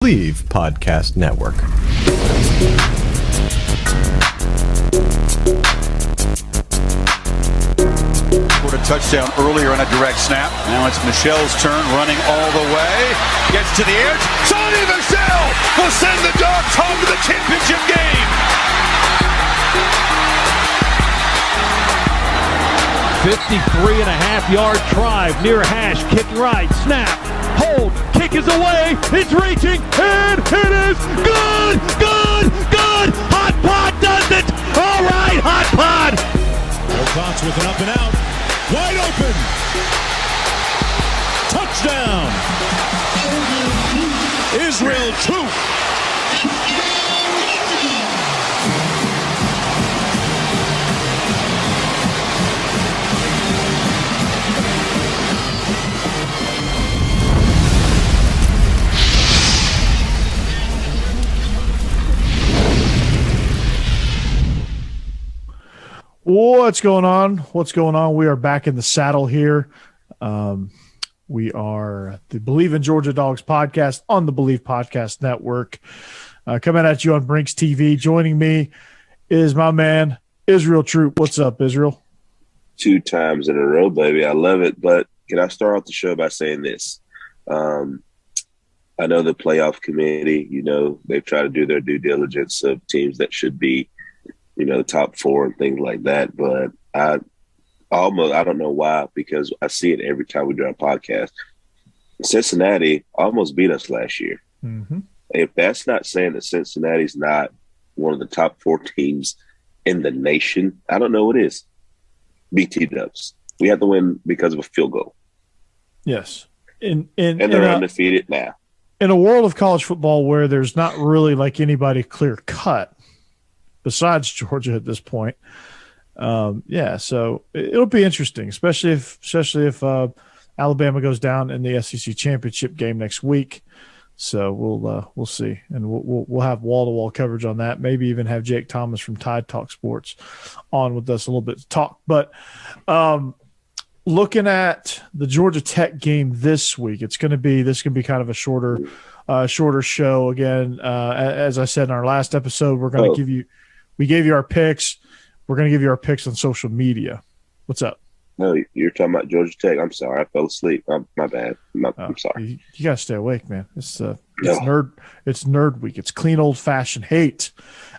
Bleav Podcast Network. Scored a touchdown earlier on a direct snap. Now it's Michel's turn, running all the way. Gets to the edge. Sonny Michel will send the Dawgs home to the championship game. 53.5-yard drive near hash. Kick right. Snap. Hold. Kick is away. It's reaching. And it is good. Good. Good. Hot Pod does it. All right, Hot Pod. Cox with an up and out. Wide open. Touchdown. Israel Troupe. What's going on? What's going on? We are back in the saddle here. We are the Bleav in Georgia Dawgs podcast on the Bleav Podcast Network. Coming at you on Brinks TV. Joining me is my man, Israel Troupe. What's up, Israel? 2 times in a row, baby. I love it. But can I start off the show by saying this? I know the playoff committee, they've tried to do their due diligence of teams that should be top 4 and things like that. But I don't know why, because I see it every time we do our podcast. Cincinnati almost beat us last year. Mm-hmm. If that's not saying that Cincinnati's not one of the top 4 teams in the nation, I don't know what is. BT Dubs. We have to win because of a field goal. Yes. And they're undefeated now. In a world of college football where there's not really like anybody clear cut, besides Georgia at this point. So it'll be interesting, especially if Alabama goes down in the SEC championship game next week. So we'll see, and we'll have wall-to-wall coverage on that. Maybe even have Jake Thomas from Tide Talk Sports on with us a little bit to talk. But looking at the Georgia Tech game this week, this can be kind of a shorter show. Again, as I said in our last episode, we're going to we gave you our picks. We're going to give you our picks on social media. What's up? No, you're talking about Georgia Tech. I'm sorry. I fell asleep. My bad. I'm sorry. You got to stay awake, man. It's nerd week. It's clean old-fashioned hate.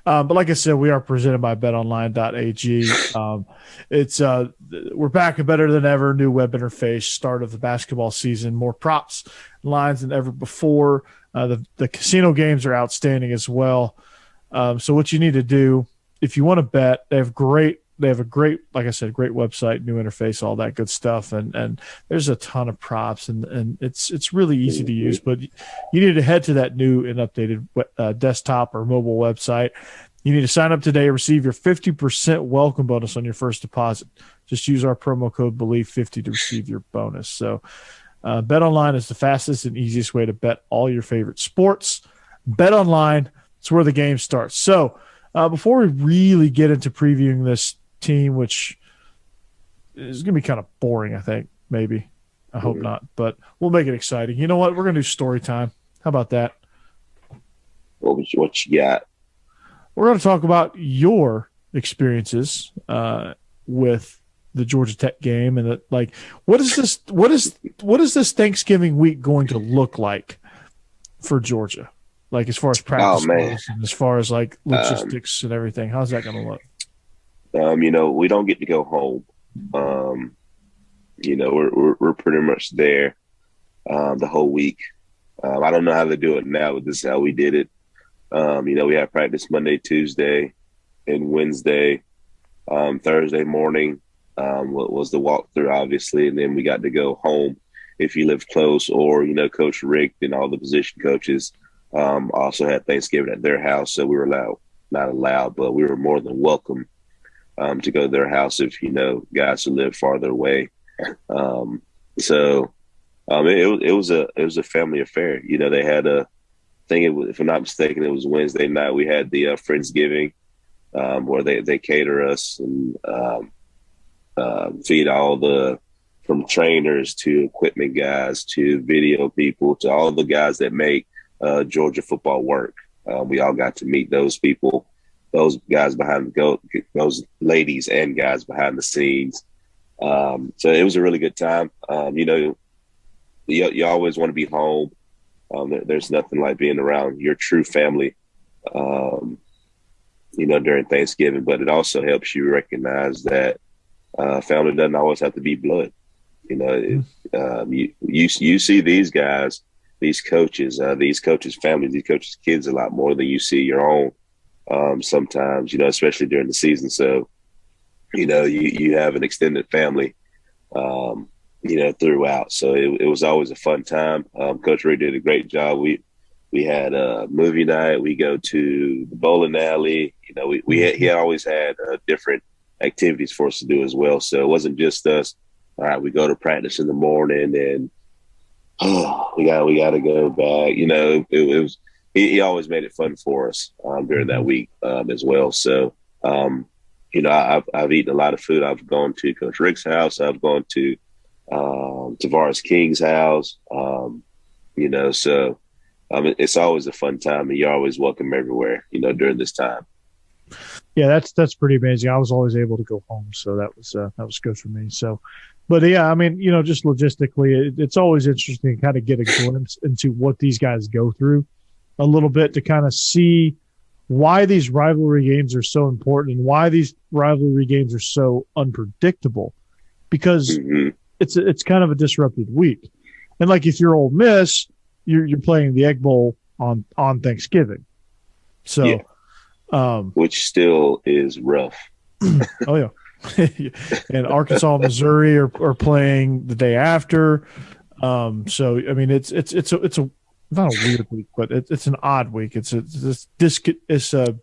But like I said, we are presented by betonline.ag. We're back and better than ever. New web interface, start of the basketball season, more props lines than ever before. The casino games are outstanding as well. So what you need to do, if you want to bet, they have a great, like I said, great website, new interface, all that good stuff. And there's a ton of props and it's really easy to use, but you need to head to that new and updated desktop or mobile website. You need to sign up today, receive your 50% welcome bonus on your first deposit. Just use our promo code Bleav50 to receive your bonus. So BetOnline is the fastest and easiest way to bet all your favorite sports. BetOnline, it's where the game starts. So before we really get into previewing this team, which is going to be kind of boring, I think, maybe. I hope not, but we'll make it exciting. You know what? We're going to do story time. How about that? What you got? We're going to talk about your experiences with the Georgia Tech game and what is this Thanksgiving week going to look like for Georgia? Like as far as practice goes and as far as like logistics and everything, how's that going to look? We don't get to go home. We're pretty much there the whole week. I don't know how they do it now, but this is how we did it. We had practice Monday, Tuesday, and Wednesday. Thursday morning was the walkthrough, obviously, and then we got to go home if you live close, or Coach Rick and all the position coaches. Also had Thanksgiving at their house, so we were not allowed, but we were more than welcome to go to their house if guys who live farther away. It was a family affair. They had if I'm not mistaken, it was Wednesday night. We had the Friendsgiving where they cater us and feed all from trainers to equipment guys to video people to all the guys that make Georgia football work. We all got to meet those people, those guys behind those ladies and guys behind the scenes. So it was a really good time. You always want to be home. There's nothing like being around your true family, during Thanksgiving, but it also helps you recognize that family doesn't always have to be blood. You see these guys, these coaches' families, these coaches' kids a lot more than you see your own sometimes, especially during the season. So, you have an extended family, throughout. So it was always a fun time. Coach Ray did a great job. We had a movie night. We go to the bowling alley. He always had different activities for us to do as well. So it wasn't just us. All right, we go to practice in the morning and we got to go back. He always made it fun for us during that week as well. So I've eaten a lot of food. I've gone to Coach Rick's house. I've gone to Tavares King's house. So it's always a fun time, and you're always welcome everywhere. During this time. Yeah, that's pretty amazing. I was always able to go home, so that was good for me. So, but yeah, I mean, just logistically, it's always interesting to kind of get a glimpse into what these guys go through a little bit to kind of see why these rivalry games are so important and why these rivalry games are so unpredictable, because it's kind of a disrupted week. And like if you're Ole Miss, you're playing the Egg Bowl on Thanksgiving, so. Yeah. Which still is rough. Oh yeah, and Arkansas, Missouri are playing the day after. So I mean, it's a not a weird week, but it's an odd week. It's a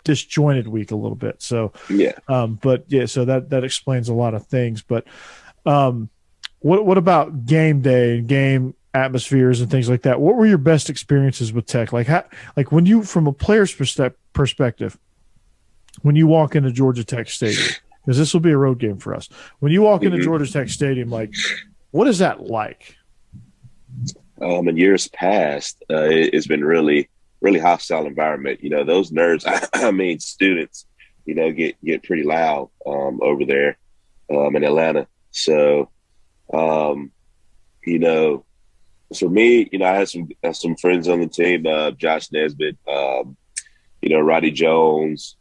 disjointed week a little bit. So yeah, so that explains a lot of things. But what about game day and game atmospheres and things like that? What were your best experiences with Tech? Like when you, from a player's perspective, when you walk into Georgia Tech Stadium, because this will be a road game for us. When you walk into Georgia Tech Stadium, like, what is that like? In years past, it's been really, really hostile environment. Those nerds, I mean, students, get pretty loud over there in Atlanta. So, for me, I had some friends on the team, Josh Nesbitt, Roddy Jones,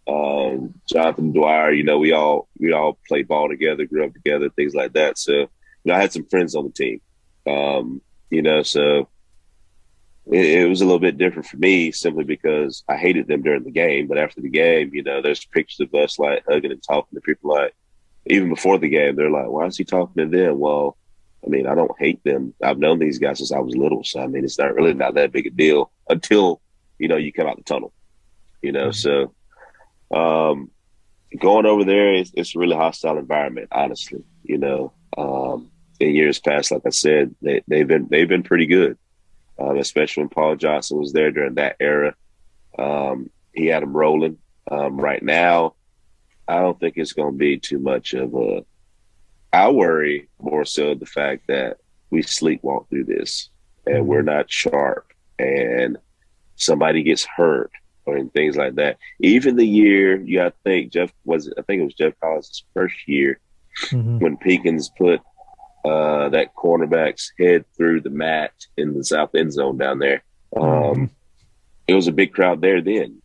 Jonathan Dwyer. We all played ball together, grew up together, things like that. So, I had some friends on the team. So it was a little bit different for me simply because I hated them during the game. But after the game, there's pictures of us like hugging and talking to people. Like even before the game, they're like, "Why is he talking to them?" Well, I mean, I don't hate them. I've known these guys since I was little, so I mean, it's not that big a deal until you come out the tunnel. So going over there, it's a really hostile environment, honestly. In years past, like I said, they've been pretty good, especially when Paul Johnson was there during that era. He had them rolling. Right now, I don't think it's going to be too much of a. I worry more so the fact that we sleepwalk through this and we're not sharp, and somebody gets hurt or things like that. Even the year I think it was Jeff Collins' first year when Pickens put that cornerback's head through the mat in the south end zone down there. It was a big crowd there then,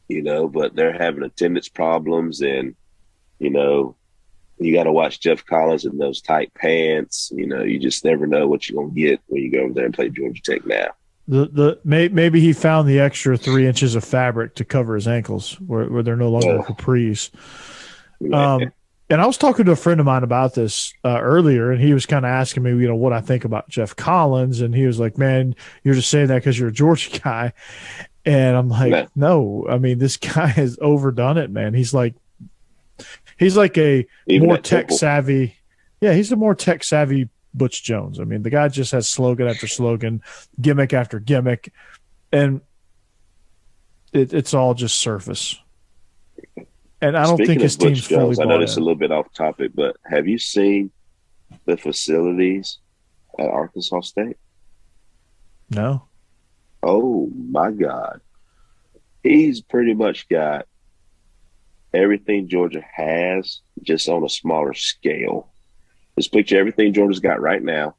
but they're having attendance problems, and, you got to watch Jeff Collins in those tight pants. You just never know what you're going to get when you go over there and play Georgia Tech now. Maybe he found the extra 3 inches of fabric to cover his ankles where they're no longer capris. And I was talking to a friend of mine about this earlier, and he was kind of asking me, what I think about Jeff Collins. And he was like, "Man, you're just saying that because you're a Georgia guy." And I'm like, "No, I mean, this guy has overdone it, man. He's like a more tech savvy. Yeah, he's a more tech savvy Butch Jones. I mean, the guy just has slogan after slogan, gimmick after gimmick, and it's all just surface. And I don't think his team's fully bought in. I know this is a little bit off topic, but have you seen the facilities at Arkansas State? No. Oh my God. He's pretty much got everything Georgia has, just on a smaller scale. Just picture everything Georgia's got right now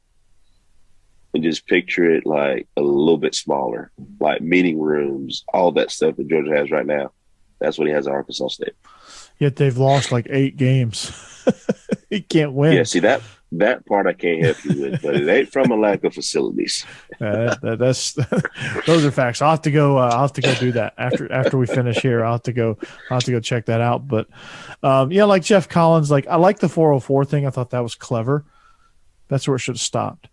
and just picture it like a little bit smaller, like meeting rooms, all that stuff that Georgia has right now. That's what he has at Arkansas State. Yet they've lost like 8 games. He can't win. Yeah, see, that part I can't help you with, but it ain't from a lack of facilities. That's those are facts. I'll have to go do that after we finish here. I'll have to go check that out. But like Jeff Collins, like I like the 404 thing. I thought that was clever. That's where it should have stopped.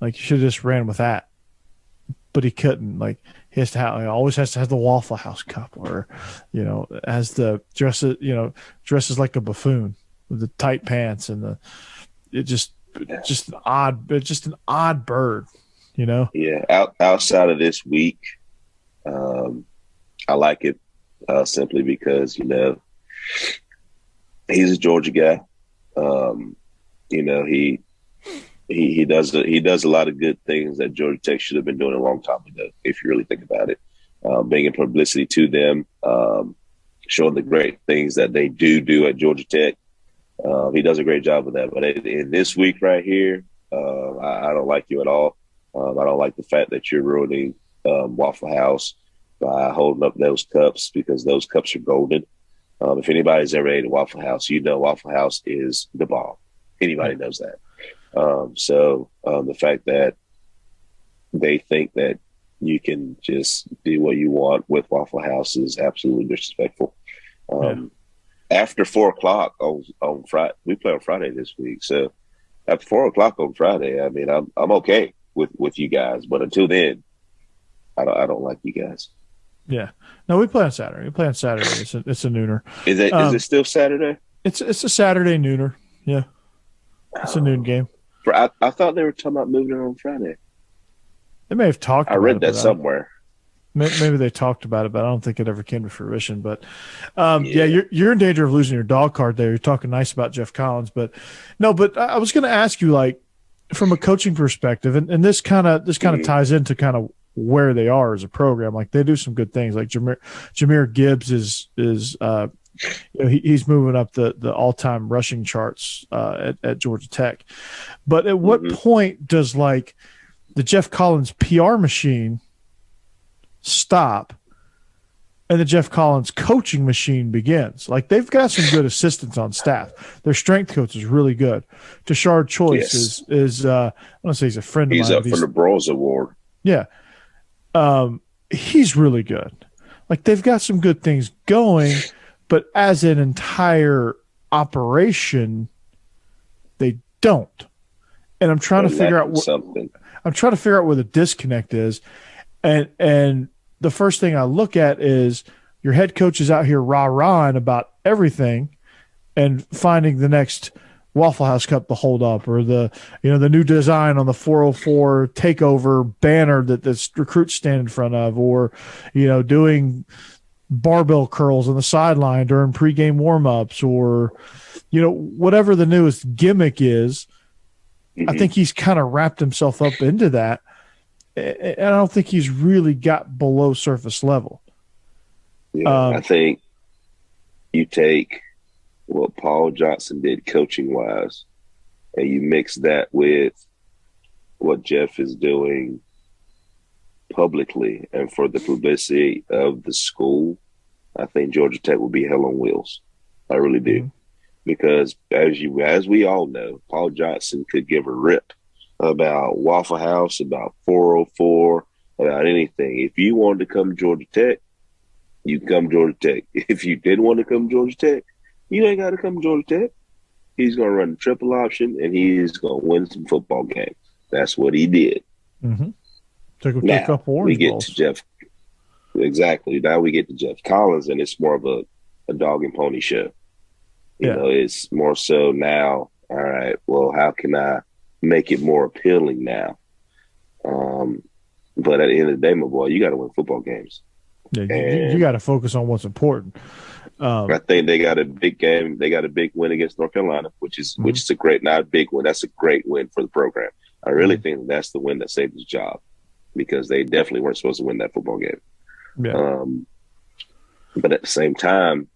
Like you should have just ran with that. But he couldn't. Like he has to have, always has to have the Waffle House cup, or has the dresses like a buffoon with the tight pants and just an odd bird, Yeah, outside of this week, I like it simply because he's a Georgia guy. He does a lot of good things that Georgia Tech should have been doing a long time ago, if you really think about it. Bringing publicity to them, showing the great things that they do at Georgia Tech. He does a great job of that. But in this week right here, I don't like you at all. I don't like the fact that you're ruining Waffle House by holding up those cups, because those cups are golden. If anybody's ever ate a Waffle House, Waffle House is the bomb. Anybody knows that. So the fact that they think that you can just do what you want with Waffle House is absolutely disrespectful. After 4:00 on Friday, we play on Friday this week. So after 4:00 on Friday, I mean, I'm okay with you guys, but until then, I don't like you guys. Yeah, no, we play on Saturday. It's a nooner. Is it still Saturday? It's a Saturday nooner. Yeah, it's a noon game. I thought they were talking about moving it on Friday. They may have talked. I read that somewhere. Maybe they talked about it, but I don't think it ever came to fruition. But you're in danger of losing your dog card there. You're talking nice about Jeff Collins, but no. But I was going to ask you, like, from a coaching perspective, and this kind of ties into kind of where they are as a program. Like they do some good things. Like Jahmyr Gibbs is he's moving up the all-time rushing charts at Georgia Tech. But at what point does like the Jeff Collins PR machine stop and the Jeff Collins coaching machine begins? Like they've got some good assistants on staff. Their strength coach is really good. Tashard Choice is I want to say he's a friend of mine. He's up for the Bros Award. Yeah. He's really good. Like they've got some good things going, but as an entire operation, they don't. And I'm trying to figure out where the disconnect is. And the first thing I look at is your head coach is out here rah-rahing about everything and finding the next Waffle House cup to hold up, or the new design on the 404 takeover banner that the recruits stand in front of, or doing barbell curls on the sideline during pregame warmups, or whatever the newest gimmick is. I think he's kind of wrapped himself up into that, and I don't think he's really got below surface level. Yeah, I think you take what Paul Johnson did coaching wise, and you mix that with what Jeff is doing publicly and for the publicity of the school, I think Georgia Tech will be hell on wheels. I really do. Because as we all know, Paul Johnson could give a rip about Waffle House, about 404, about anything. If you wanted to come to Georgia Tech, you come Georgia Tech. If you didn't want to come Georgia Tech, you ain't got to come Georgia Tech. He's going to run the triple option, and he's going to win some football games. That's what he did. Took a couple orange balls. To Jeff. Exactly. Now we get to Jeff Collins, and it's more of a dog and pony show. You know, it's more so now, all right, well, how can I make it more appealing now? But at the end of the day, my boy, you got to win football games. Yeah, you got to focus on what's important. I think they got a big game. They got a big win against North Carolina, which is not a big win. That's a great win for the program. I really think that's the win that saved his job. because they definitely weren't supposed to win that football game. Yeah. But at the same time,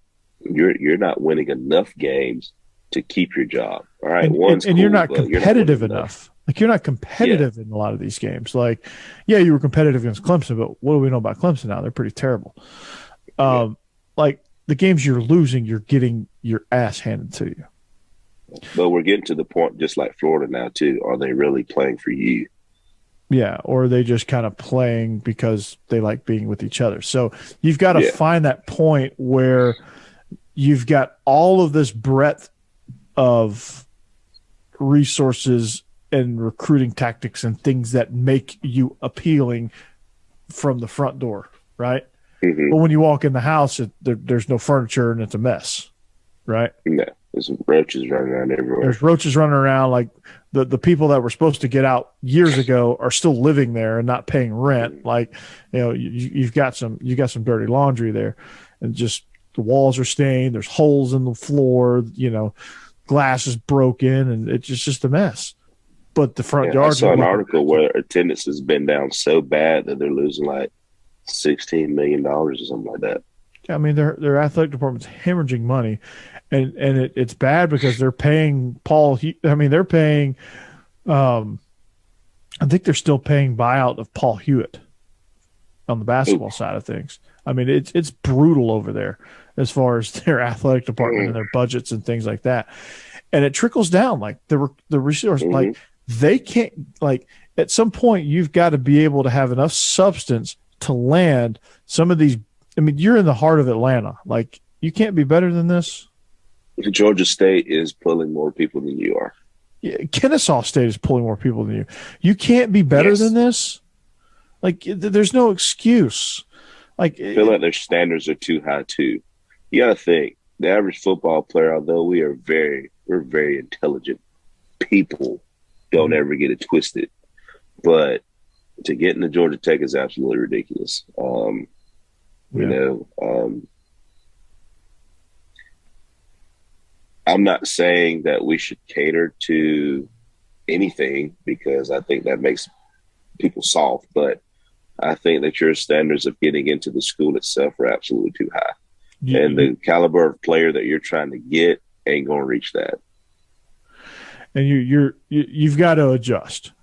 you're not winning enough games to keep your job. All right, and you're not competitive enough. Like, you're not competitive in a lot of these games. Like, yeah, you were competitive against Clemson, but what do we know about Clemson now? They're pretty terrible. Like, the games you're losing, you're getting your ass handed to you. But we're getting to the point, just like Florida now, too. Are they really playing for you? Yeah, or are they just kind of playing because they like being with each other? So you've got to find that point where you've got all of this breadth of resources and recruiting tactics and things that make you appealing from the front door, right? Mm-hmm. But when you walk in the house, there's no furniture and it's a mess, right? Yeah, there's roaches running around everywhere. There's roaches running around. Like, the people that were supposed to get out years ago are still living there and not paying rent. Like, you've got some dirty laundry there, and just the walls are stained. There's holes in the floor. Glass is broken, and it's just a mess. But the front yard. I saw an article where attendance has been down so bad that they're losing like $16 million or something like that. I mean, their athletic department's hemorrhaging money, and it's bad because they're paying Paul. I mean, they're paying. I think they're still paying buyout of Paul Hewitt on the basketball side of things. I mean, it's brutal over there as far as their athletic department and their budgets and things like that. And it trickles down, like the resource, like they can't, like, at some point you've got to be able to have enough substance to land some of these. I mean, you're in the heart of Atlanta. Like, you can't be better than this. Georgia State is pulling more people than you are. Yeah, Kennesaw State is pulling more people than you. You can't be better than this. Like, there's no excuse. Like, I feel like their standards are too high too. You got to think, the average football player, although we're very intelligent people, don't ever get it twisted. But to get into Georgia Tech is absolutely ridiculous. I'm not saying that we should cater to anything, because I think that makes people soft, but I think that your standards of getting into the school itself are absolutely too high. Yeah. And the caliber of player that you're trying to get ain't going to reach that. And you've got to adjust.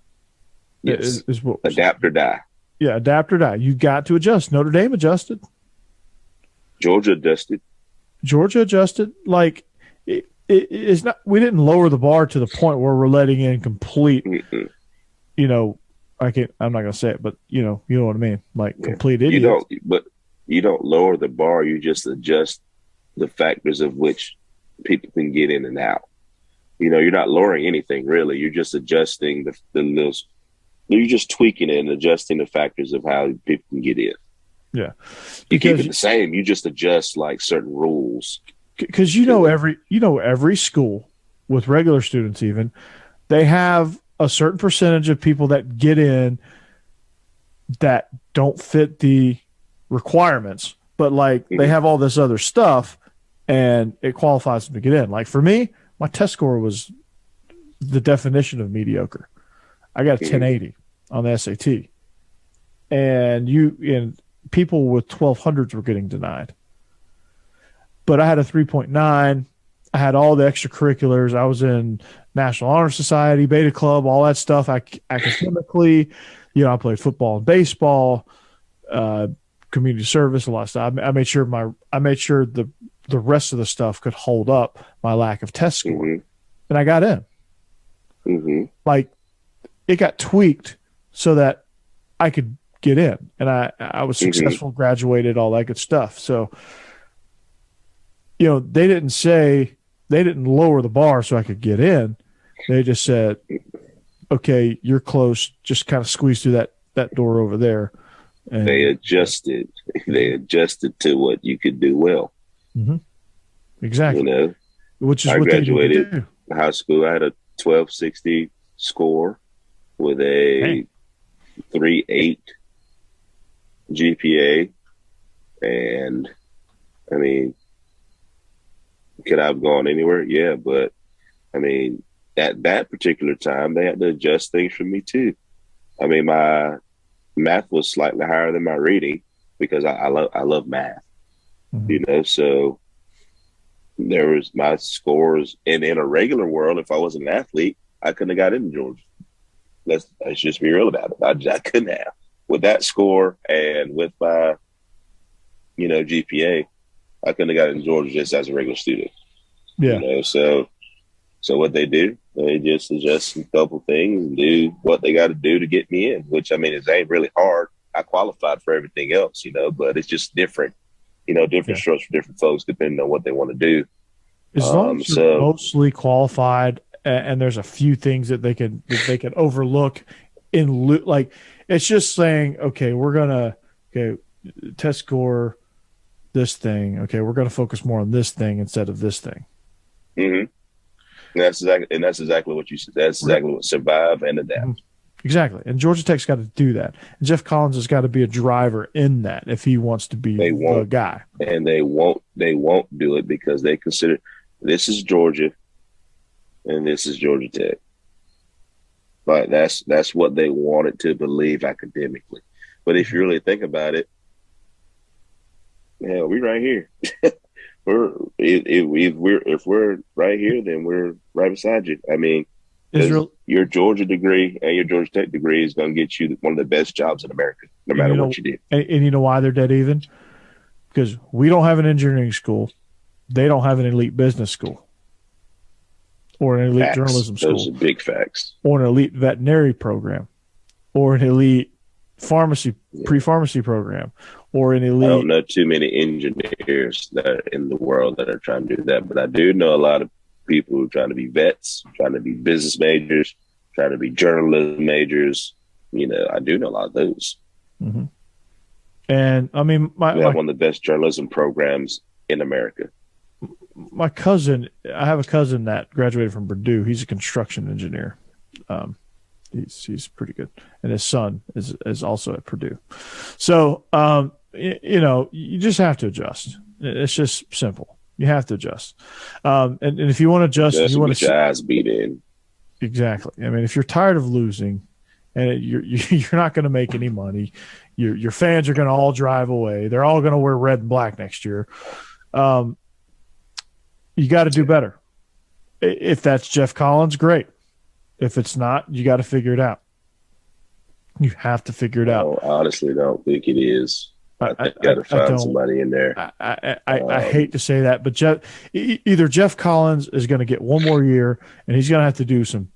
Yes. Is what adapt or die. Yeah, adapt or die. You got to adjust. Notre Dame adjusted. Georgia adjusted. Like, it's not. We didn't lower the bar to the point where we're letting in complete. I'm not gonna say it, but you know what I mean. Like, complete idiots. You don't lower the bar. You just adjust the factors of which people can get in and out. You're not lowering anything really. You're just adjusting the little. You're just tweaking it and adjusting the factors of how people can get in. Yeah, you keep it the same. You just adjust like certain rules. Because every school with regular students, even, they have a certain percentage of people that get in that don't fit the requirements, but like they have all this other stuff and it qualifies them to get in. Like, for me, my test score was the definition of mediocre. I got a 1080 on the SAT, and people with 1200s were getting denied. But I had a 3.9. I had all the extracurriculars. I was in National Honor Society, Beta Club, all that stuff. Academically, I played football and baseball, community service, a lot of stuff. I made sure the rest of the stuff could hold up my lack of test score, and I got in. Like, it got tweaked so that I could get in, and I was successful, graduated, all that good stuff. So, they didn't lower the bar so I could get in. They just said, okay, you're close. Just kind of squeeze through that door over there. And they adjusted to what you could do well. Exactly. Which is I what graduated they do. High school. I had a 1260 score with a 3.8 GPA. And I mean, could I have gone anywhere? Yeah, but I mean, at that particular time, they had to adjust things for me too. I mean, my math was slightly higher than my reading because I love math. So there was my scores, and in a regular world, if I was an athlete, I couldn't have got into Georgia. Let's just be real about it. I couldn't have with that score and with my, GPA. I couldn't have got into Georgia just as a regular student. Yeah. So what they do, they just adjust a couple things and do what they got to do to get me in. Which it ain't really hard. I qualified for everything else, but it's just different. Different strokes for different folks depending on what they want to do. As long as you're mostly qualified, and there's a few things that they can overlook like it's just saying, okay, we're gonna test score this thing. Okay, we're gonna focus more on this thing instead of this thing. Mm-hmm. That's exactly what you said. That's exactly what survive and adapt. Mm-hmm. Exactly. And Georgia Tech's got to do that. And Jeff Collins has got to be a driver in that if he wants to be the guy. And they won't do it because they consider this is Georgia and this is Georgia Tech. But that's what they wanted to believe academically. But if you really think about it, we right here. If we're right here, then we're right beside you. Israel, your Georgia degree and your Georgia Tech degree is going to get you one of the best jobs in America, no matter what you do. And you know why they're dead even? Because we don't have an engineering school. They don't have an elite business school or an elite journalism school. Those are big facts. Or an elite veterinary program or an elite pre-pharmacy program or an elite. I don't know too many engineers that are in the world that are trying to do that, but I do know a lot of people who are trying to be vets, trying to be business majors, trying to be journalism majors. I do know a lot of those. Mm-hmm. And we have one of the best journalism programs in America. I have a cousin that graduated from Purdue. He's a construction engineer. He's pretty good. And his son is also at Purdue. So, you just have to adjust. It's just simple. You have to adjust. And if you want to adjust, you want to get your ass beat in. Exactly. If you're tired of losing and you're not going to make any money, your fans are going to all drive away. They're all going to wear red and black next year. You got to do better. If that's Jeff Collins, great. If it's not, you got to figure it out. You have to figure it out. I honestly don't think it is. I think you got to find somebody in there. I hate to say that, but either Jeff Collins is going to get one more year and he's going to have to do some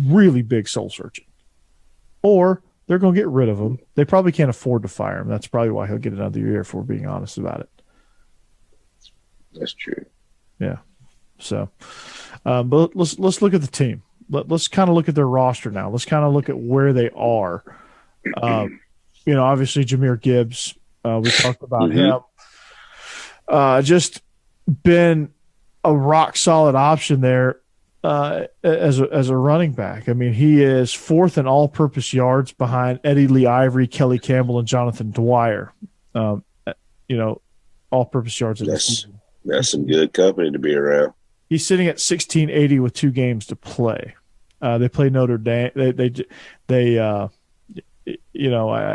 really big soul searching, or they're going to get rid of him. They probably can't afford to fire him. That's probably why he'll get another year if we're being honest about it. That's true. Yeah. So, but let's look at the team. Let's kind of look at their roster now. Let's kind of look at where they are. Obviously Jahmyr Gibbs. We talked about him. Just been a rock solid option there as a running back. He is fourth in all-purpose yards behind Eddie Lee Ivory, Kelly Campbell, and Jonathan Dwyer. All-purpose yards in the season. That's some good company to be around. He's sitting at 1680 with 2 games to play. They play Notre Dame. I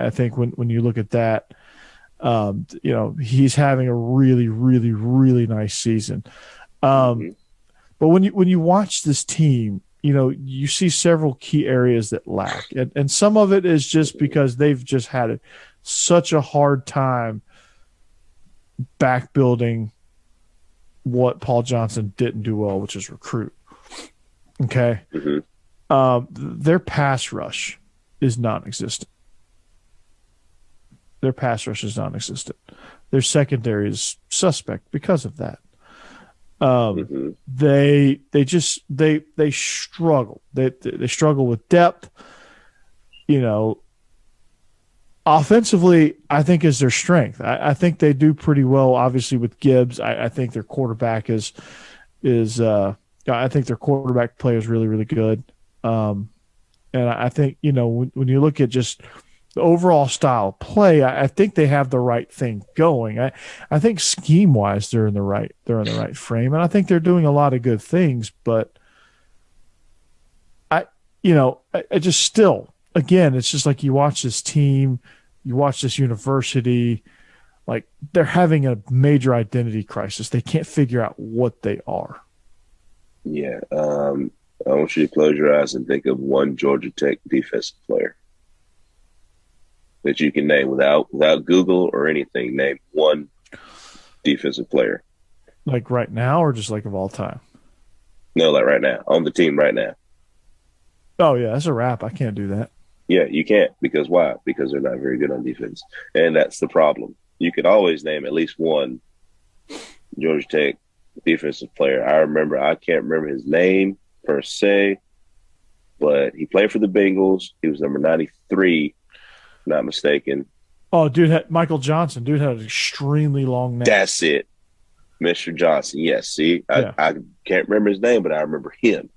think when you look at that, he's having a really, really, really nice season. But when you watch this team, you see several key areas that lack, and some of it is just because they've just had such a hard time back building what Paul Johnson didn't do well, which is recruit. Okay. Mm-hmm. Their pass rush is non-existent. Their secondary is suspect because of that. They struggle. They struggle with depth. Offensively, I think is their strength. I think they do pretty well. Obviously, with Gibbs, I think their quarterback is. I think their quarterback play is really, really good. And I think when you look at just the overall style of play, I think they have the right thing going. I think scheme wise, they're in the right frame, and I think they're doing a lot of good things. But I just still again, it's just like you watch this team, you watch this university, like they're having a major identity crisis. They can't figure out what they are. Yeah. I want you to close your eyes and think of one Georgia Tech defensive player that you can name without Google or anything. Name one defensive player. Like right now or just like of all time? No, like right now, on the team right now. Oh, yeah, that's a wrap. I can't do that. Yeah, you can't. Because why? Because they're not very good on defense. And that's the problem. You could always name at least one Georgia Tech defensive player. I can't remember his name per se, but he played for the Bengals. He was number 93, not mistaken. Oh, Michael Johnson. Dude had an extremely long name. That's it. Mr. Johnson. Yes. See, Yeah. I can't remember his name, but I remember him.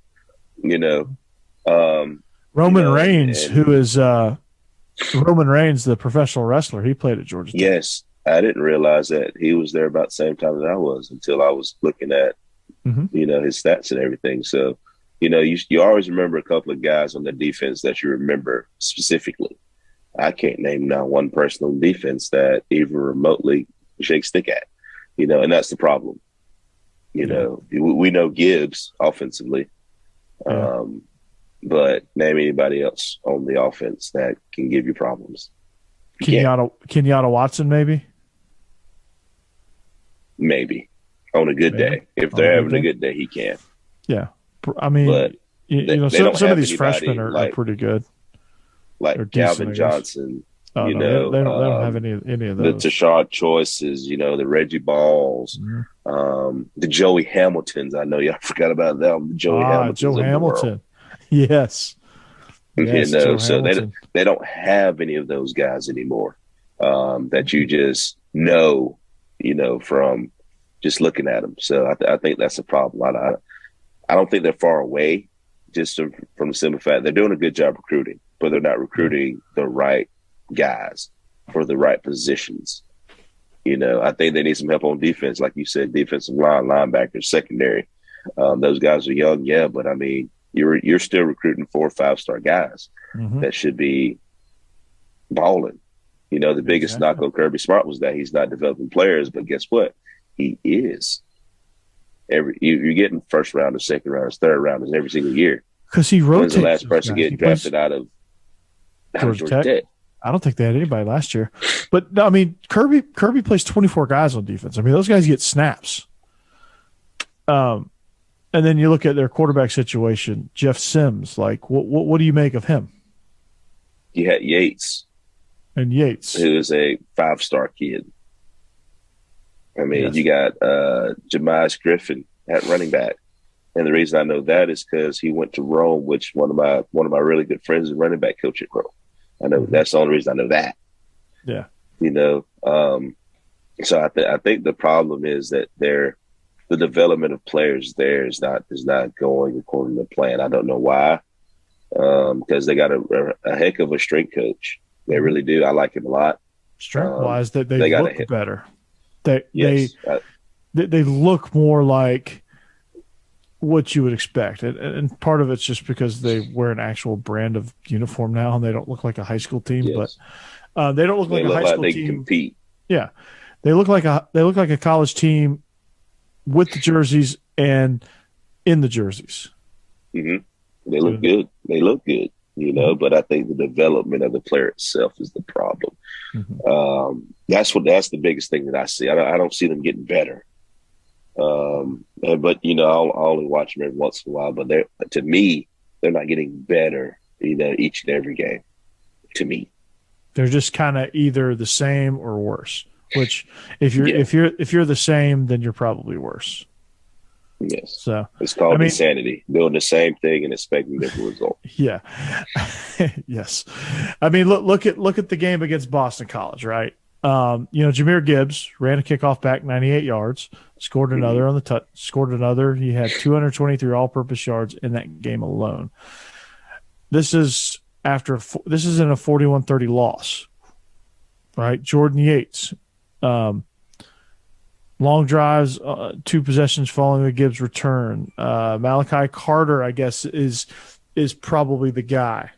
Roman Reigns, who is Roman Reigns, the professional wrestler, he played at Georgia Tech. Yes. I didn't realize that he was there about the same time that I was until I was looking at, his stats and everything. So, you always remember a couple of guys on the defense that you remember specifically. I can't name now one person on defense that even remotely shake stick at, and that's the problem. We know Gibbs offensively, but name anybody else on the offense that can give you problems. Kenyatta Watson, maybe? Maybe on a good day. If they're having a good day, he can. Yeah. I mean, but some of these freshmen are pretty good. Like Calvin Johnson, they don't have any of those. The Tashard Choices, the Reggie Balls, the Joey Hamiltons. I know y'all forgot about them. The Joey Hamiltons. Joe Hamilton. Yes. So they don't have any of those guys anymore that you just know, from just looking at them. So I think that's a problem. I don't think they're far away just from the simple fact they're doing a good job recruiting, but they're not recruiting the right guys for the right positions. I think they need some help on defense. Like you said, defensive line, linebackers, secondary. Those guys are young. Yeah. But I mean, you're still recruiting 4 or 5-star guys that should be balling. The biggest knock on Kirby Smart was that he's not developing players, but guess what? He is. You're getting first rounders, second rounders, third rounders every single year. Because he rotates. When's the last person getting drafted out of Georgia Tech? I don't think they had anybody last year. But I mean, Kirby plays 24 guys on defense. I mean, those guys get snaps. And then you look at their quarterback situation, Jeff Sims. Like, what do you make of him? You had Yates. And Yates, who is a 5-star kid. I mean, you got Jemias Griffin at running back, and the reason I know that is because he went to Rome, which one of my really good friends is running back coach at Rome. I know that's the only reason I know that. Yeah, so I think the problem is that the development of players there is not going according to plan. I don't know why, because they got a heck of a strength coach. They really do. I like him a lot. Strength-wise, they look better. They look more like what you would expect, and part of it's just because they wear an actual brand of uniform now, and they don't look like a high school team. Yes. But they don't look like a high school team. They compete. Yeah, they look like a college team with the jerseys and in the jerseys. Mm-hmm. They look good. They look good. But I think the development of the player itself is the problem. That's the biggest thing that I see. I don't see them getting better. But I'll only watch them every once in a while. But to me, they're not getting better. Each and every game. To me, they're just kind of either the same or worse. Which, if you're the same, then you're probably worse. Yes. So it's called insanity, doing the same thing and expecting different results. Yeah. Yes. I mean, look at the game against Boston College, right? Jahmyr Gibbs ran a kickoff back 98 yards, scored another on the scored another. He had 223 all-purpose yards in that game alone. This is in a 41-30 loss, right? Jordan Yates, long drives, 2 possessions following the Gibbs return. Malachi Carter, I guess, is probably the guy.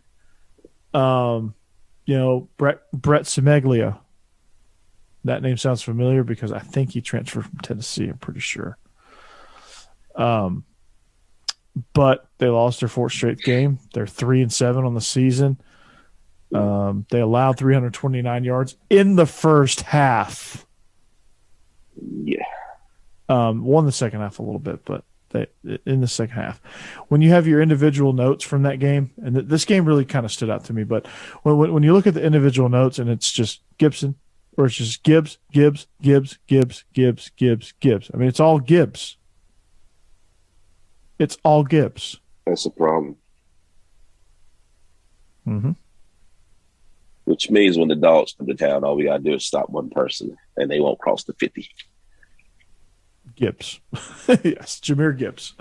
Brett Semeglia. That name sounds familiar because I think he transferred from Tennessee. I'm pretty sure. But they lost their fourth straight game. They're 3-7 on the season. They allowed 329 yards in the first half. Yeah. Won the second half a little bit, but in the second half. When you have your individual notes from that game, and this game really kind of stood out to me, but when you look at the individual notes and it's just Gibson, or it's just Gibbs. I mean, it's all Gibbs. It's all Gibbs. That's a problem. Mm-hmm. Which means when the Dawgs come to town, all we got to do is stop one person, and they won't cross the 50. Gibbs. Yes, Jahmyr Gibbs.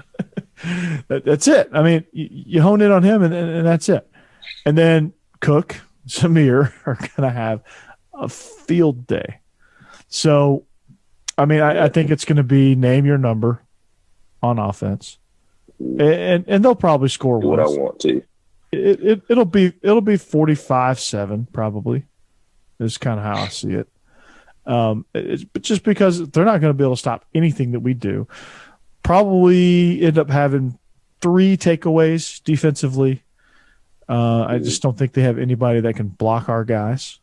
That's it. I mean, you hone in on him, and that's it. And then Cook, Samir are going to have a field day. So, I mean, I think it's going to be name your number on offense. And they'll probably score Do what I want to. It'll be 45-7 probably. Is kind of how I see it. It's just because they're not going to be able to stop anything that we do. Probably end up having 3 takeaways defensively. I just don't think they have anybody that can block our guys.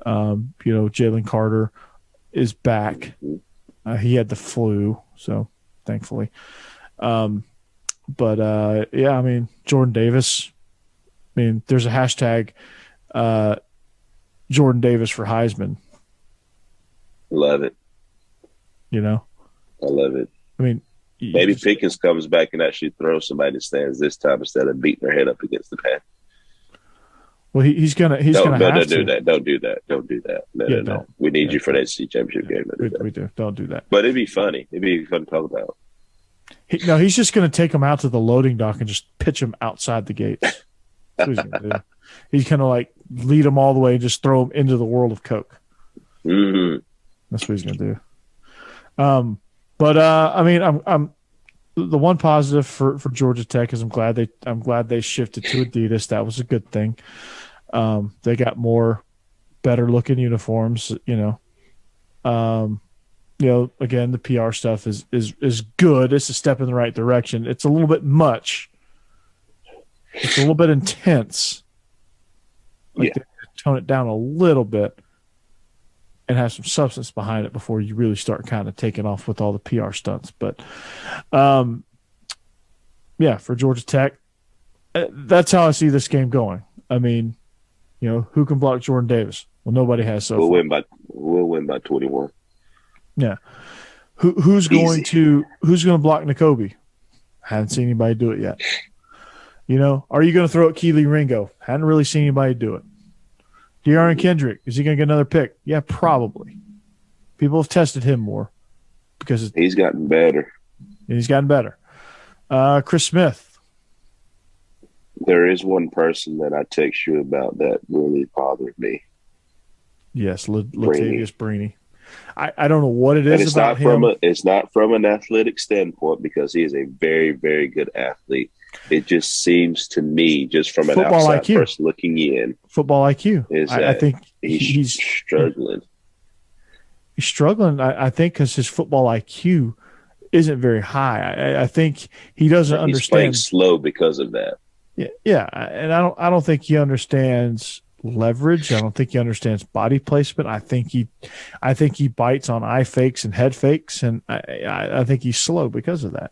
Jalen Carter is back. He had the flu, so thankfully. I mean, Jordan Davis. I mean, there's a hashtag Jordan Davis for Heisman. Love it. I love it. I mean, maybe Pickens comes back and actually throws somebody in the stands this time instead of beating their head up against the pad. Well, he's gonna have to. do that. Don't do that. No. We need you for that SEC championship game. We do. Don't do that. But it'd be funny. It'd be fun to talk about. He's just going to take him out to the loading dock and just pitch him outside the gates. That's what he's going to do. He's going to lead them all the way and just throw them into the world of Coke. Mm-hmm. That's what he's going to do. I mean, I'm the one positive for Georgia Tech is I'm glad they shifted to Adidas. That was a good thing. They got more better looking uniforms. Again, the PR stuff is good. It's a step in the right direction. It's a little bit much. It's a little bit intense. They tone it down a little bit and have some substance behind it before you really start kind of taking off with all the PR stunts. But, for Georgia Tech, that's how I see this game going. I mean, who can block Jordan Davis? Well, nobody has so far. We'll win by 21. Yeah. Who's going to block Nakobe? Haven't seen anybody do it yet. Are you going to throw at Keely Ringo? Hadn't really seen anybody do it. De'Aaron Kendrick, is he going to get another pick? Yeah, probably. People have tested him more because he's gotten better. Chris Smith. There is one person that I text you about that really bothered me. Yes, Latavius Brini. I don't know what it is about him. It's not from an athletic standpoint because he is a very, very good athlete. It just seems to me, just from an football outside IQ. person looking in, football IQ. I think he's struggling. He's struggling. I think because his football IQ isn't very high. I think he doesn't understand. He's playing slow because of that. Yeah, and I don't think he understands leverage. I don't think he understands body placement. I think he bites on eye fakes and head fakes, and I think he's slow because of that.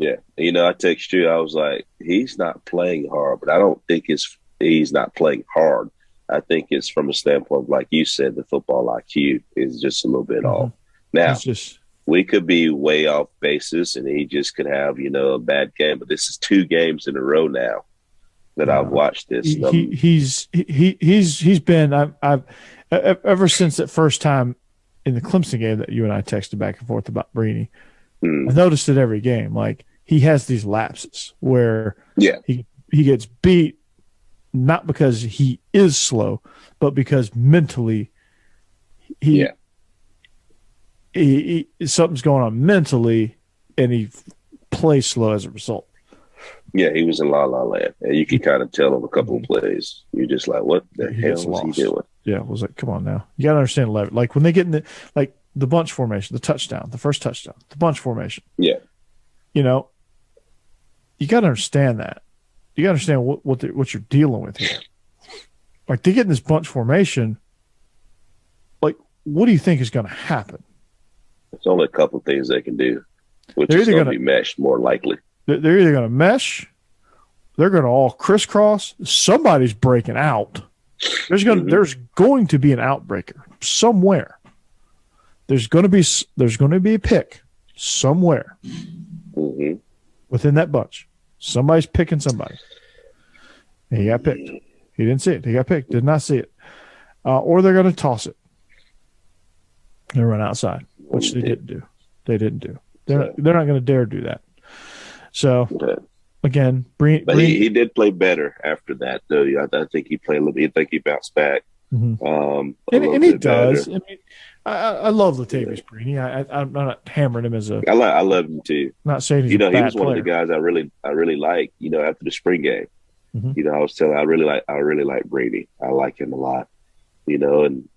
Yeah, I text you. I was like, he's not playing hard, but I don't think he's not playing hard. I think it's from a standpoint, like you said, the football IQ is just a little bit off. Now, we could be way off basis, and he just could have a bad game. But this is 2 games in a row now that I've watched this. He's been I've ever since that first time in the Clemson game that you and I texted back and forth about Brini. I noticed it every game. Like he has these lapses where he gets beat not because he is slow, but because mentally he something's going on mentally, and he plays slow as a result. Yeah, he was in La La Land, and you could kind of tell on a couple of plays. You're just like, what the He hell gets was he lost. doing? Yeah, it was like, come on now. You got to understand, like when they get in the bunch formation, the touchdown, the first touchdown, the bunch formation. Yeah. You know, you got to understand that. You got to understand what you're dealing with here. Like they get in this bunch formation. Like, what do you think is going to happen? There's only a couple of things they can do, which They're is either going to gonna- be meshed more likely. They're either going to mesh, they're going to all crisscross. Somebody's breaking out. There's going to be an outbreaker somewhere. There's going to be a pick somewhere Mm-hmm. within that bunch. Somebody's picking somebody. And he got picked. He didn't see it. He got picked. Did not see it. Or they're going to toss it. They run outside, which they didn't do. They're not going to dare do that. So again, but he did play better after that, though. I think he played a little bit. I think he bounced back. and he does. Better. I mean, I love Latavius Brini. I'm not hammering him as a. I love him too. Not saying he's he a bad was one player. of the guys I really like. After the spring game, Mm-hmm. I was telling I really like Brady. I like him a lot. And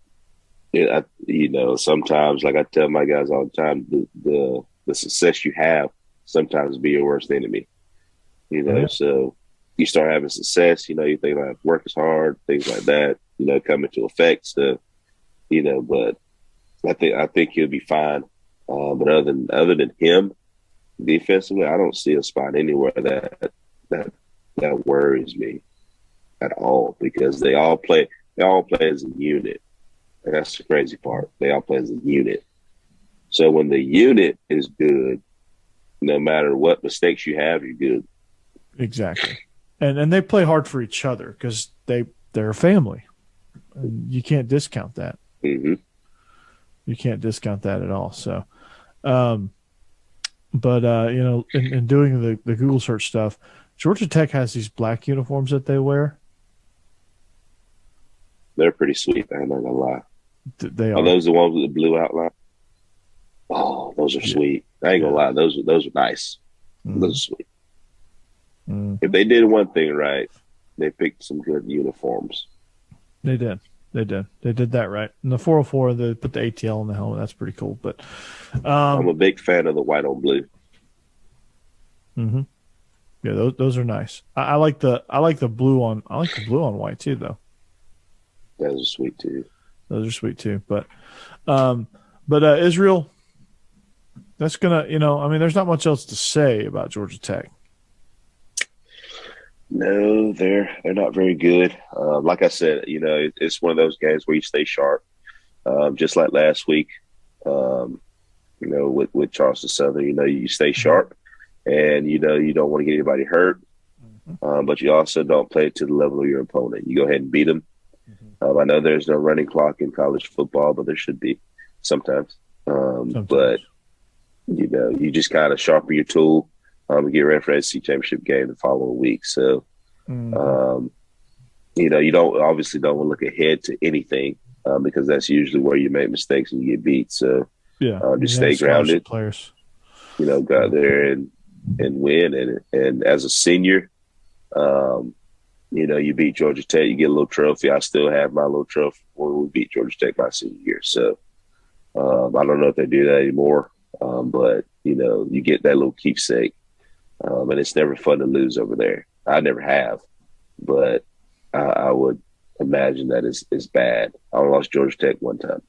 sometimes, like I tell my guys all the time, the success you have sometimes be your worst enemy. So you start having success, you think like work is hard, things like that, come into effect. So, but I think he'll be fine. But other than him, defensively, I don't see a spot anywhere that worries me at all, because they all play as a unit. And that's the crazy part. They all play as a unit. So when the unit is good, no matter what mistakes you have, you're good. Exactly. And they play hard for each other because they're a family. And you can't discount that. Mm-hmm. You can't discount that at all. So, in doing the Google search stuff, Georgia Tech has these black uniforms that they wear. They're pretty sweet. I'm not gonna lie. They Are are. those the ones with the blue outline? Oh, those are sweet. I ain't gonna lie. Those are nice. Those are sweet. If they did one thing right, they picked some good uniforms. They did. They did that right. And the 404, they put the ATL on the helmet. That's pretty cool. But I'm a big fan of the white on blue. Mm-hmm. Yeah, those are nice. I like the blue on white too, though. Those are sweet too. Those are sweet too. But Israel, that's gonna, there's not much else to say about Georgia Tech. No, they're not very good. Like I said, it's one of those games where you stay sharp, just like last week. With Charleston Southern, you stay sharp, and you don't want to get anybody hurt, but you also don't play to the level of your opponent. You go ahead and beat them. I know there's no running clock in college football, but there should be sometimes. But you just kind of sharpen your tool. Get ready for the SEC championship game the following week. So, you don't want to look ahead to anything because that's usually where you make mistakes and you get beat. So, just stay grounded. Players, go out there and win. And as a senior, you beat Georgia Tech, you get a little trophy. I still have my little trophy when we beat Georgia Tech my senior year. So, I don't know if they do that anymore, but you get that little keepsake. And it's never fun to lose over there. I never have, but I would imagine that it's bad. I lost Georgia Tech one time.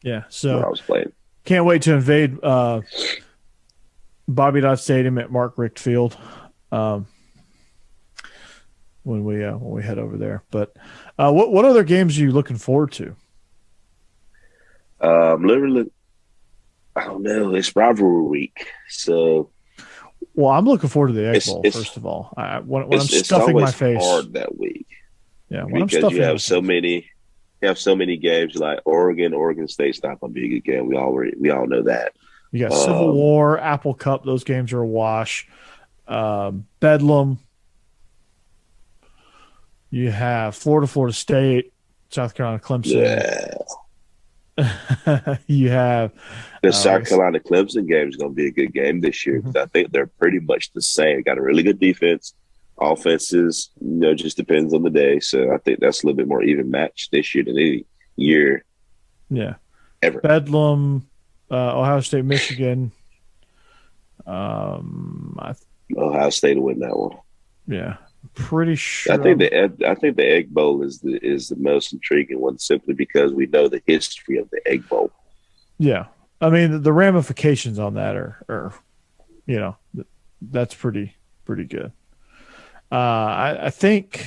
Yeah, so when I was playing. Can't wait to invade Bobby Dodd Stadium at Mark Richt Field when we head over there. But what other games are you looking forward to? Literally, I don't know. It's rivalry week, so. Well, I'm looking forward to the Egg Bowl, first of all. When I'm stuffing my face. It's hard that week. Yeah, when because I'm stuffing you have so many games like Oregon State's not going to be a good game. We all know that. You got Civil War, Apple Cup. Those games are a wash. Bedlam. You have Florida State, South Carolina, Clemson. Yeah. You have the South Carolina Clemson game is going to be a good game this year because I think they're pretty much the same. Got a really good defense. Offenses, just depends on the day. So I think that's a little bit more even match this year than any year. Yeah. Ever. Bedlam, Ohio State, Michigan. Ohio State will win that one. Yeah. Pretty sure. I think the Egg Bowl is the most intriguing one simply because we know the history of the Egg Bowl. Yeah. I mean, the ramifications on that are that's pretty good. I think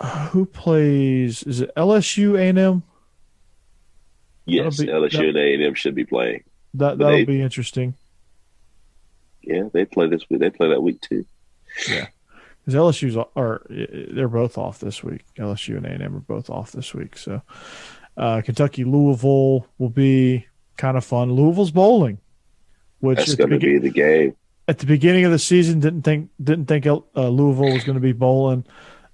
who plays? Is it LSU A&M? Yes, LSU and A&M should be playing. That'll be interesting. Yeah, they play this week. They play that week too. Yeah, because they're both off this week. LSU and A&M are both off this week. So Kentucky Louisville will be kind of fun. Louisville's bowling, which that's going to be the game. At the beginning of the season, didn't think Louisville was going to be bowling,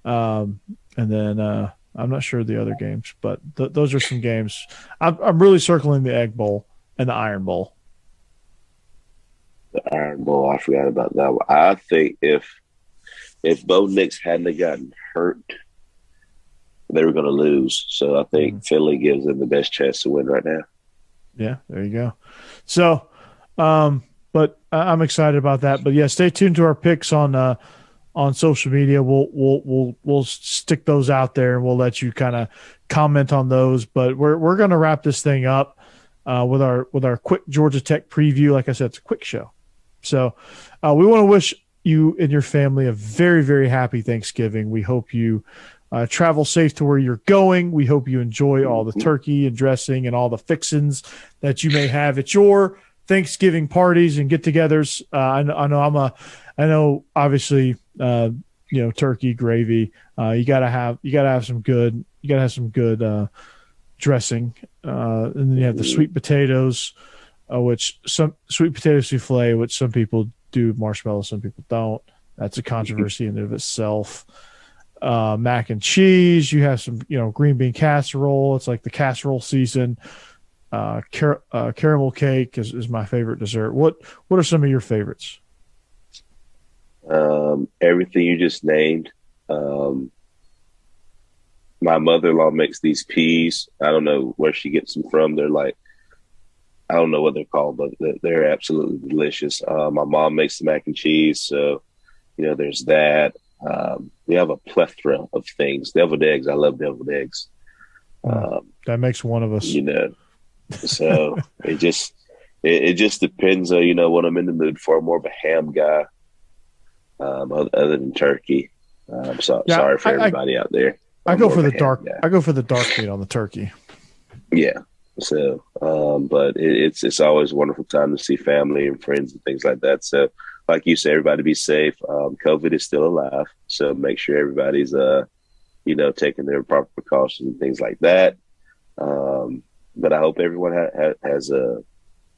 and then I'm not sure the other games, but those are some games. I'm really circling the Egg Bowl and the Iron Bowl. The Iron Bowl, I forgot about that one. I think if Bo Nix hadn't gotten hurt, they were going to lose. So I think Philly gives them the best chance to win right now. Yeah, there you go. So, but I'm excited about that. But yeah, stay tuned to our picks on social media. We'll stick those out there and we'll let you kind of comment on those. But we're going to wrap this thing up with our quick Georgia Tech preview. Like I said, it's a quick show. So we want to wish you and your family a very, very happy Thanksgiving. We hope you travel safe to where you're going. We hope you enjoy all the turkey and dressing and all the fixins that you may have at your Thanksgiving parties and get-togethers. I know. Obviously, turkey gravy. You gotta have some good dressing, and then you have the sweet potatoes, which some sweet potato souffle, which some people do marshmallows, some people don't. That's a controversy in and of itself. Mac and cheese. You have some, green bean casserole. It's like the casserole season. Caramel cake is my favorite dessert. What are some of your favorites? Everything you just named. My mother-in-law makes these peas. I don't know where she gets them from. They're like, I don't know what they're called, but they're absolutely delicious. My mom makes the mac and cheese. So, there's that. We have a plethora of things. Deviled eggs. I love deviled eggs. That makes one of us. So it just depends on, what I'm in the mood for. I'm more of a ham guy, other than turkey. Sorry for everybody out there. I go for the dark meat on the turkey. Yeah. So, but it's always a wonderful time to see family and friends and things like that. So, like you said, everybody be safe. COVID is still alive, so make sure everybody's taking their proper precautions and things like that. But I hope everyone has a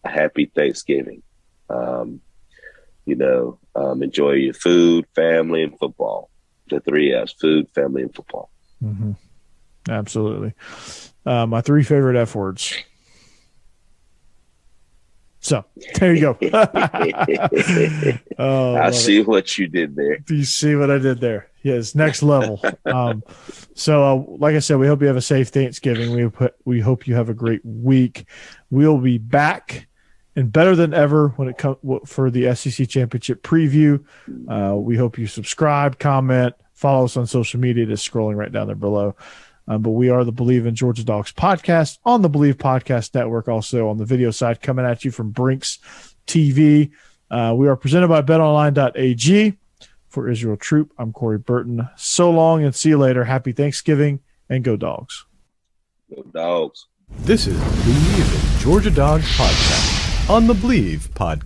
happy Thanksgiving. Enjoy your food, family, and football. The 3 F's: food, family, and football. Mm-hmm. Absolutely. My 3 favorite F words. So there you go. I see what you did there. Do you see what I did there? Yes, next level. So like I said, we hope you have a safe Thanksgiving. We hope you have a great week. We'll be back and better than ever when it comes for the SEC Championship preview. We hope you subscribe, comment, follow us on social media. Just scrolling right down there below. But we are the Bleav in Georgia Dawgs podcast on the Bleav Podcast Network, also on the video side, coming at you from Brinks TV. We are presented by betonline.ag. For Israel Troupe, I'm Corey Burton. So long and see you later. Happy Thanksgiving and go Dawgs. Go Dawgs. This is the Bleav in Georgia Dawgs podcast on the Bleav Podcast